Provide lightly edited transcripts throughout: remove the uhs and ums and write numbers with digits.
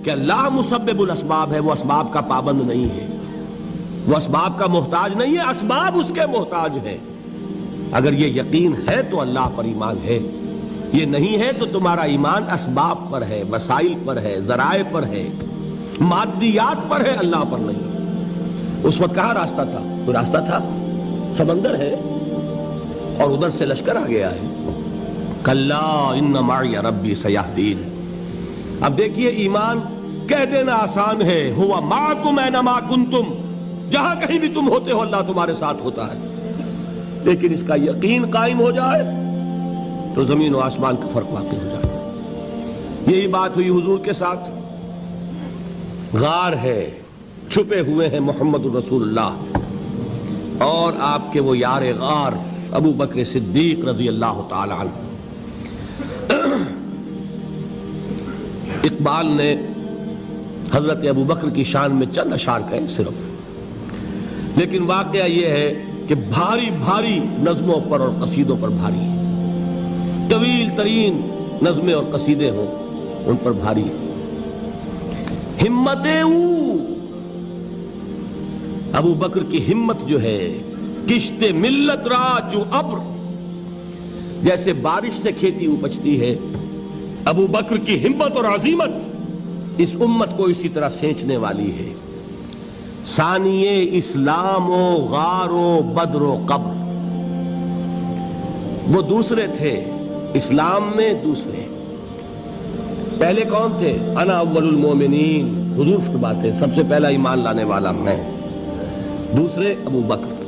کہ اللہ مسبب الاسباب ہے، وہ اسباب کا پابند نہیں ہے، وہ اسباب کا محتاج نہیں ہے، اسباب اس کے محتاج ہے۔ اگر یہ یقین ہے تو اللہ پر ایمان ہے، یہ نہیں ہے تو تمہارا ایمان اسباب پر ہے، وسائل پر ہے، ذرائع پر ہے، مادیات پر ہے، اللہ پر نہیں۔ اس وقت کہاں راستہ تھا؟ کوئی راستہ تھا؟ سمندر ہے اور ادھر سے لشکر آ گیا ہے۔ کلا ان معی ربی سیہدین۔ اب دیکھیے ایمان کہہ دینا آسان ہے، ہوا معکم اینما کنتم، جہاں کہیں بھی تم ہوتے ہو اللہ تمہارے ساتھ ہوتا ہے، لیکن اس کا یقین قائم ہو جائے تو زمین و آسمان کا فرق واقع ہو جائے۔ یہی بات ہوئی حضور کے ساتھ۔ غار ہے، چھپے ہوئے ہیں محمد الرسول اللہ اور آپ کے وہ یار غار ابو بکر صدیق رضی اللہ تعالی عنہ۔ اقبال نے حضرت ابو بکر کی شان میں چند اشعار کہے صرف، لیکن واقعہ یہ ہے کہ بھاری بھاری نظموں پر اور قصیدوں پر بھاری ہے، طویل ترین نظمیں اور قصیدے ہوں ان پر بھاری ہے۔ ہمتیں ابو بکر کی ہمت جو ہے، کشت ملت را جو ابر، جیسے بارش سے کھیتی اپجتی ہے، ابو بکر کی ہمت اور عزیمت اس امت کو اسی طرح سینچنے والی ہے۔ ثانیے اسلام و غار و بدر و قبر، وہ دوسرے تھے اسلام میں، دوسرے پہلے کون تھے؟ انا اول المومنین، حضور فرماتے ہیں سب سے پہلا ایمان لانے والا میں، دوسرے ابو بکر۔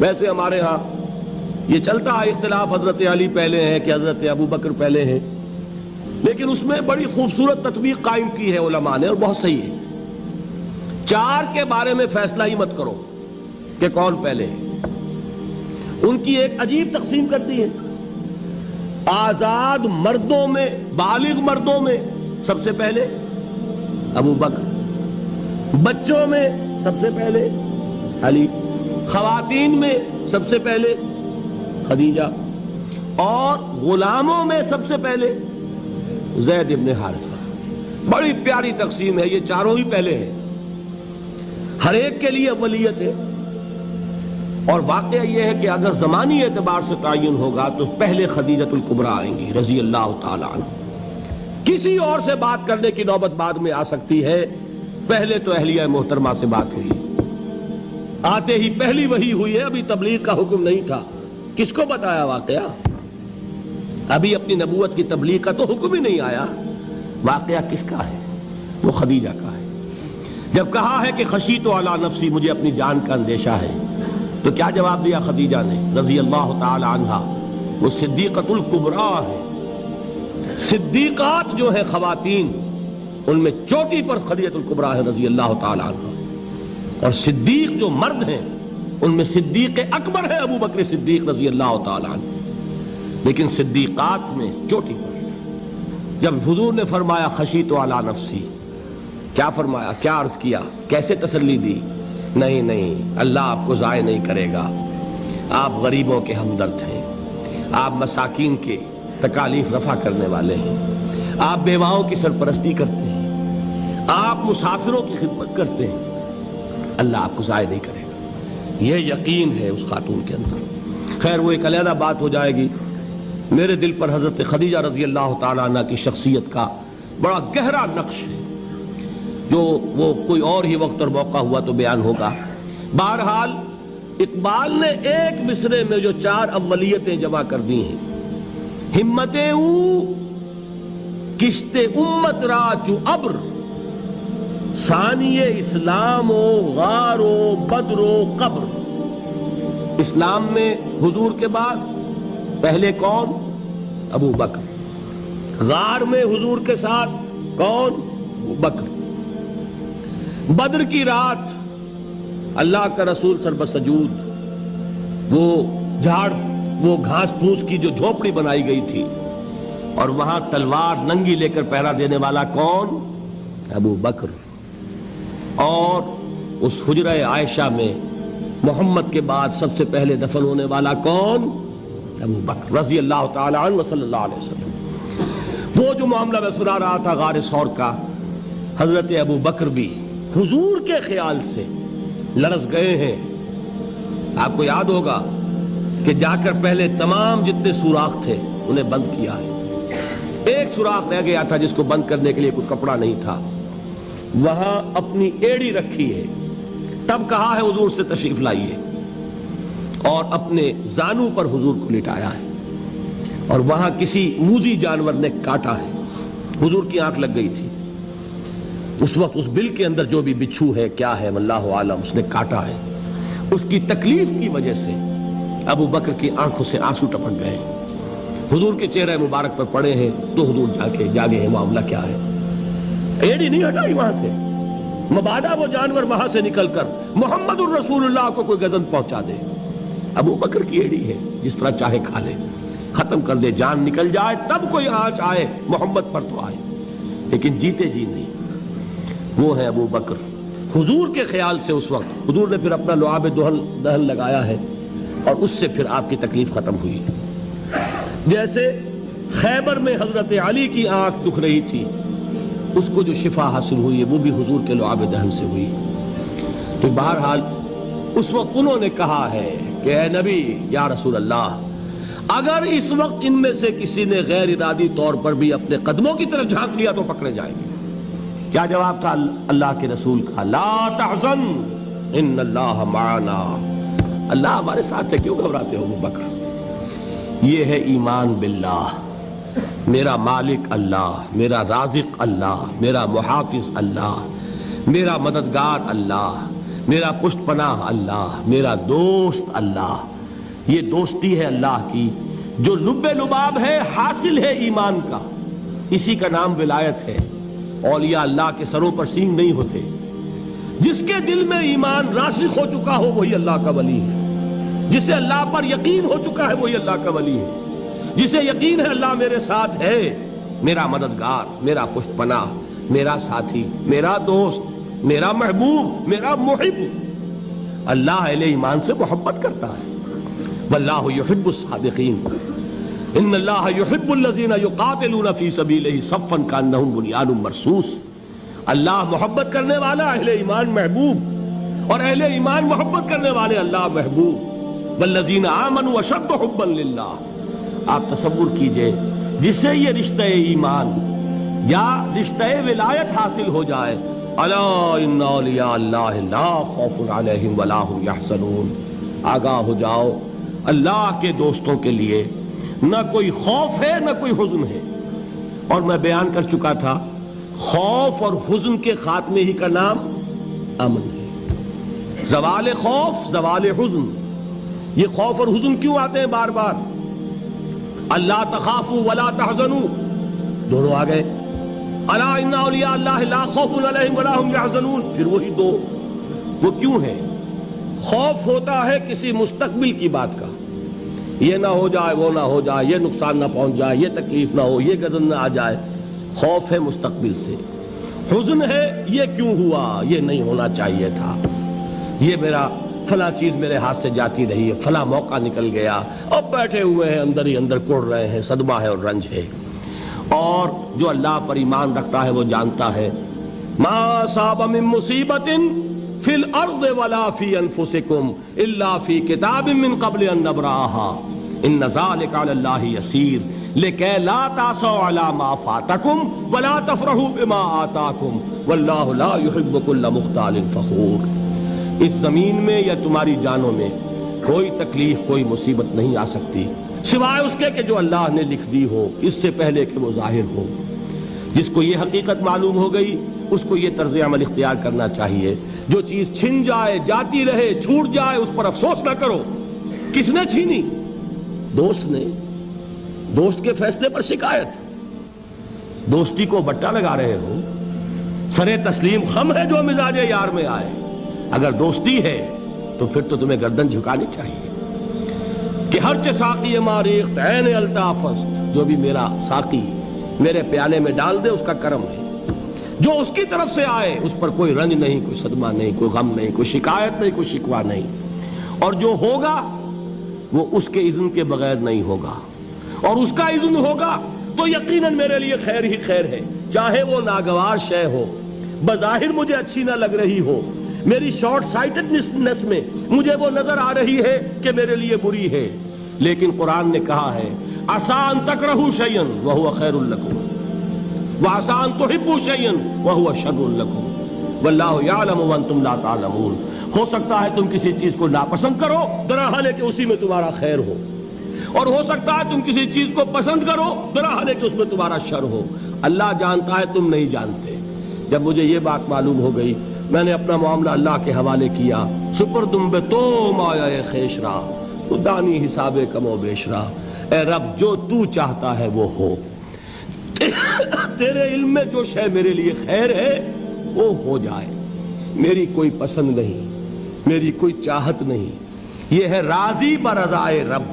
ویسے ہمارے ہاں یہ چلتا ہے اختلاف، حضرت علی پہلے ہیں کہ حضرت ابو بکر پہلے ہیں، لیکن اس میں بڑی خوبصورت تطبیق قائم کی ہے علماء نے اور بہت صحیح ہے۔ چار کے بارے میں فیصلہ ہی مت کرو کہ کون پہلے ہے، ان کی ایک عجیب تقسیم کر دی ہے۔ آزاد مردوں میں، بالغ مردوں میں سب سے پہلے ابو بکر، بچوں میں سب سے پہلے علی، خواتین میں سب سے پہلے خدیجہ، اور غلاموں میں سب سے پہلے زید ابن حارثہ۔ بڑی پیاری تقسیم ہے، یہ چاروں ہی پہلے ہیں، ہر ایک کے لیے اولیت ہے۔ اور واقعہ یہ ہے کہ اگر زمانی اعتبار سے تعین ہوگا تو پہلے خدیجۃ الکبریٰ آئیں گی رضی اللہ تعالی عنہ۔ کسی اور سے بات کرنے کی نوبت بعد میں آ سکتی ہے، پہلے تو اہلیہ محترمہ سے بات ہوئی، آتے ہی پہلی وحی ہوئی ہے، ابھی تبلیغ کا حکم نہیں تھا۔ کس کو بتایا واقعہ؟ ابھی اپنی نبوت کی تبلیغ کا تو حکم ہی نہیں آیا۔ واقعہ کس کا ہے؟ وہ خدیجہ کا ہے۔ جب کہا ہے کہ خشیت علی نفسی، مجھے اپنی جان کا اندیشہ ہے، تو کیا جواب دیا خدیجہ نے رضی اللہ تعالی عنہا؟ وہ صدیقۃ الکبریٰ ہے۔ صدیقات جو ہے خواتین، ان میں چوٹی پر خدیجۃ الکبریٰ ہے رضی اللہ تعالی عنہا، اور صدیق جو مرد ہیں ان میں صدیق اکبر ہے ابو بکر صدیق رضی اللہ تعالی عنہ، لیکن صدیقات میں چوٹی پر۔ جب حضور نے فرمایا خشیت علی نفسی، کیا فرمایا؟ کیا عرض کیا؟ کیسے تسلی دی؟ نہیں نہیں، اللہ آپ کو ضائع نہیں کرے گا، آپ غریبوں کے ہمدرد ہیں، آپ مساکین کے تکالیف رفع کرنے والے ہیں، آپ بیواؤں کی سرپرستی کرتے ہیں، آپ مسافروں کی خدمت کرتے ہیں، اللہ آپ کو ضائع نہیں کرے گا۔ یہ یقین ہے اس خاتون کے اندر۔ خیر وہ ایک علیحدہ بات ہو جائے گی۔ میرے دل پر حضرت خدیجہ رضی اللہ تعالیٰ عنہ کی شخصیت کا بڑا گہرا نقش ہے، جو وہ کوئی اور ہی وقت اور موقع ہوا تو بیان ہوگا۔ بہرحال اقبال نے ایک مصرے میں جو چار اولیتیں جمع کر دی ہیں، ہمتیں کشت امت را چو ابر، ثانی اسلام و غار و بدر و قبر۔ اسلام میں حضور کے بعد پہلے کون؟ ابو بکر۔ غار میں حضور کے ساتھ کون؟ ابو بکر۔ بدر کی رات اللہ کا رسول سر بسجود، وہ جھاڑ، وہ گھاس پھوس کی جو جھوپڑی بنائی گئی تھی، اور وہاں تلوار ننگی لے کر پہرا دینے والا کون؟ ابو بکر۔ اور اس حجرہ عائشہ میں محمد کے بعد سب سے پہلے دفن ہونے والا کون؟ ابو بکر رضی اللہ تعالی عنہ وصلی اللہ علیہ وسلم۔ وہ جو معاملہ میں سنا رہا تھا غار ثور کا، حضرت ابو بکر بھی حضور کے خیال سے لرز گئے ہیں. آپ کو یاد ہوگا کہ جا کر پہلے تمام جتنے سوراخ تھے انہیں بند کیا ہے. ایک سوراخ رہ گیا تھا جس کو بند کرنے کے لیے کوئی کپڑا نہیں تھا. وہاں اپنی ایڑی رکھی ہے. تب کہا ہے حضور سے تشریف لائیے, اور اپنے زانو پر حضور کو لٹایا ہے. اور وہاں کسی موذی جانور نے کاٹا ہے. حضور کی آنکھ لگ گئی تھی. اس وقت اس بل کے اندر جو بھی بچھو ہے کیا ہے واللہ عالم, اس نے کاٹا ہے. اس کی تکلیف کی وجہ سے ابو بکر کی آنکھوں سے آنسو ٹپک گئے. حضور کے چہرے مبارک پر پڑے ہیں تو حضور جاگے ہیں, معاملہ کیا ہے. ایڑی نہیں ہٹائی وہاں سے, مبادا وہ جانور وہاں سے نکل کر محمد الرسول اللہ کو کوئی گزن پہنچا دے. ابو بکر کی ایڑی ہے, جس طرح چاہے کھا لے, ختم کر دے, جان نکل جائے تب کوئی آنچ آئے محمد پر تو آئے, لیکن جیتے جی نہیں. وہ ہے ابو بکر حضور کے خیال سے. اس وقت حضور نے پھر اپنا لعاب دہن لگایا ہے, اور اس سے پھر آپ کی تکلیف ختم ہوئی. جیسے خیبر میں حضرت علی کی آنکھ دکھ رہی تھی, اس کو جو شفا حاصل ہوئی ہے وہ بھی حضور کے لعاب دہن سے ہوئی. تو بہرحال اس وقت انہوں نے کہا ہے کہ اے نبی یا رسول اللہ, اگر اس وقت ان میں سے کسی نے غیر ارادی طور پر بھی اپنے قدموں کی طرف جھانک لیا تو پکڑے جائیں گے. کیا جواب تھا اللہ کے رسول کا؟ لا تحزن ان اللہ معنا. اللہ ہمارے ساتھ سے, کیوں گھبراتے ہو ابو بکر؟ یہ ہے ایمان باللہ, میرا مالک اللہ, میرا رازق اللہ, میرا محافظ اللہ, میرا مددگار اللہ, میرا پشت پناہ اللہ, میرا دوست اللہ. یہ دوستی ہے اللہ کی جو لب لباب ہے, حاصل ہے ایمان کا. اسی کا نام ولایت ہے. اولیاء اللہ کے سروں پر سینگ نہیں ہوتے. جس کے دل میں ایمان راسخ ہو چکا ہو وہی اللہ کا ولی ہے. جسے اللہ پر یقین ہو چکا ہے وہی اللہ کا ولی ہے. جسے یقین ہے اللہ میرے ساتھ ہے, میرا مددگار, میرا پشت پناہ, میرا ساتھی, میرا دوست, میرا محبوب, میرا محب. اللہ اہل ایمان سے محبت کرتا ہے. واللہ یحب الصادقین. ان اللہ یحب الذین یقاتلون فی سبیلہ صفا کانہم بنیان مرصوص. اللہ محبت کرنے والا, اہل ایمان محبوب, اور اہل ایمان محبت کرنے والے اللہ محبوب. والذین آمنوا اشد حبا للہ. آپ تصور کیجئے جسے یہ رشتہ ایمان یا رشتہ ولایت حاصل ہو جائے, الا ان اولیاء اللہ لا خوف علیہم ولا هم یحزنون. آگاہ ہو جاؤ, اللہ کے دوستوں کے لیے نہ کوئی خوف ہے نہ کوئی حزن ہے. اور میں بیان کر چکا تھا, خوف اور حزن کے خاتمے ہی کا نام امن ہے. زوال خوف, زوال حزن. یہ خوف اور حزن کیوں آتے ہیں بار بار؟ اللہ تخافوا ولا تحزنوا, دونوں آ گئے. الا ان اولیاء اللہ لا خوف علیہم ولا هم یحزنون, پھر وہی دو. وہ کیوں ہے؟ خوف ہوتا ہے کسی مستقبل کی بات کا, یہ نہ ہو جائے, وہ نہ ہو جائے, یہ نقصان نہ پہنچ جائے, یہ تکلیف نہ ہو, یہ غضب نہ آ جائے. خوف ہے مستقبل سے. حزن ہے یہ کیوں ہوا, یہ نہیں ہونا چاہیے تھا, یہ میرا فلاں چیز میرے ہاتھ سے جاتی رہی ہے, فلاں موقع نکل گیا, اب بیٹھے ہوئے ہیں اندر ہی اندر کڑ رہے ہیں, صدمہ ہے اور رنج ہے. اور جو اللہ پر ایمان رکھتا ہے وہ جانتا ہے ما اصاب من مصیبت فی الارض ولا فی انفسکم الا فی کتاب من قبل ان نبرأها ان ذلک علی اللہ یسیر لکی لا تعصوا علی ما فاتکم ولا تفرحوا بما آتاکم واللہ لا يحب کل مختال فخور. اس زمین میں یا تمہاری جانوں میں کوئی تکلیف, کوئی مصیبت نہیں آ سکتی سوائے اس کے کہ جو اللہ نے لکھ دی ہو, اس سے پہلے کہ وہ ظاہر ہو. جس کو یہ حقیقت معلوم ہو گئی اس کو یہ طرز عمل اختیار کرنا چاہیے. جو چیز چھن جائے, جاتی رہے, چھوٹ جائے, اس پر افسوس نہ کرو. کس نے چھینی؟ دوست نے. دوست کے فیصلے پر شکایت. دوستی کو بٹا لگا رہے ہو, سرے تسلیم خم ہے جو مزاج یار میں آئے. اگر دوستی ہے تو پھر تو تمہیں گردن جھکانی چاہیے کہ ہر چہ ساقی ماریخت عین الطافست, جو بھی میرا ساقی میرے پیالے میں ڈال دے اس کا کرم ہے. جو اس کی طرف سے آئے اس پر کوئی رنج نہیں, کوئی صدمہ نہیں, کوئی غم نہیں, کوئی شکایت نہیں, کوئی شکوہ نہیں. اور جو ہوگا وہ اس کے اذن کے بغیر نہیں ہوگا, اور اس کا اذن ہوگا تو یقیناً میرے لیے خیر ہی خیر ہے, چاہے وہ ناگوار شے ہو, بظاہر مجھے اچھی نہ لگ رہی ہو، میری شارٹ سائٹڈنس میں مجھے وہ نظر آ رہی ہے کہ میرے لیے بری ہے، لیکن قرآن نے کہا ہے عسیٰ ان تکرہوا شیئا وہو خیر لکم وعسیٰ ان تحبوا شیئا وہو شر لکم واللہ یعلم وانتم لا تعلمون۔ ہو سکتا ہے تم کسی چیز کو ناپسند کرو درحال ہے کہ اسی میں تمہارا خیر ہو، اور ہو سکتا ہے تم کسی چیز کو پسند کرو درحال ہے کہ اس میں تمہارا شر ہو۔ اللہ جانتا ہے، تم نہیں جانتے۔ جب مجھے یہ بات معلوم ہو گئی، میں نے اپنا معاملہ اللہ کے حوالے کیا۔ سپردم بے تو مایا خیش را تو دانی حساب کم و بیش را، اے رب جو تو چاہتا ہے وہ ہو، تیرے علم میں جو شے میرے لیے خیر ہے وہ ہو جائے، میری کوئی پسند نہیں، میری کوئی چاہت نہیں۔ یہ ہے راضی برضائے رب۔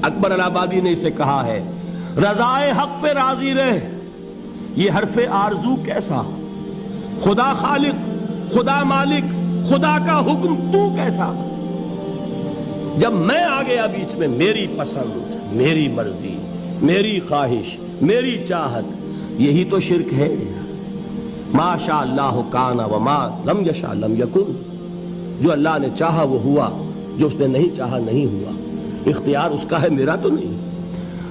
اکبر الہ آبادی نے اسے کہا ہے رضائے حق پہ راضی رہ، یہ حرف آرزو کیسا، خدا خالق، خدا مالک، خدا کا حکم تو کیسا۔ جب میں آ گیا بیچ میں، میری پسند، میری مرضی، میری خواہش، میری چاہت، یہی تو شرک ہے۔ ما شاء اللہ کان وما لم یشاء لم یکن، جو اللہ نے چاہا وہ ہوا، جو اس نے نہیں چاہا نہیں ہوا، اختیار اس کا ہے، میرا تو نہیں۔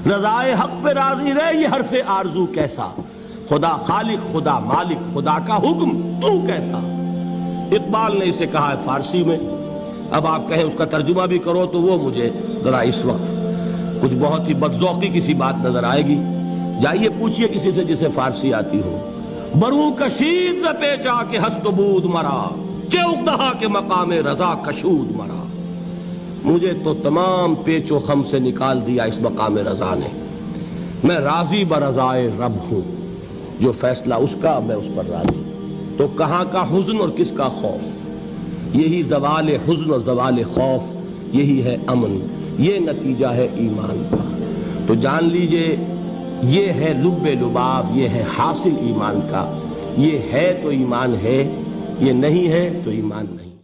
رضائے حق پہ راضی رہے، یہ حرف آرزو کیسا، خدا خالق، خدا مالک، خدا کا حکم تو کیسا۔ اقبال نے اسے کہا ہے فارسی میں، اب آپ کہیں اس کا ترجمہ بھی کرو تو وہ مجھے ذرا اس وقت کچھ بہت ہی بدذوقی کسی بات نظر آئے گی۔ جائیے پوچھئے کسی سے جسے فارسی آتی ہو، برو کشید ز پیچا کے ہست و بود مرا، چے اقدہا کے مقام رضا کشود مرا۔ مجھے تو تمام پیچ و خم سے نکال دیا اس مقام رضا نے، میں راضی برضائے رب ہوں، جو فیصلہ اس کا میں اس پر راضی۔ تو کہاں کا حزن اور کس کا خوف، یہی زوال حزن اور زوال خوف، یہی ہے امن، یہ نتیجہ ہے ایمان کا۔ تو جان لیجئے یہ ہے لب لباب، یہ ہے حاصل ایمان کا۔ یہ ہے تو ایمان ہے، یہ نہیں ہے تو ایمان نہیں۔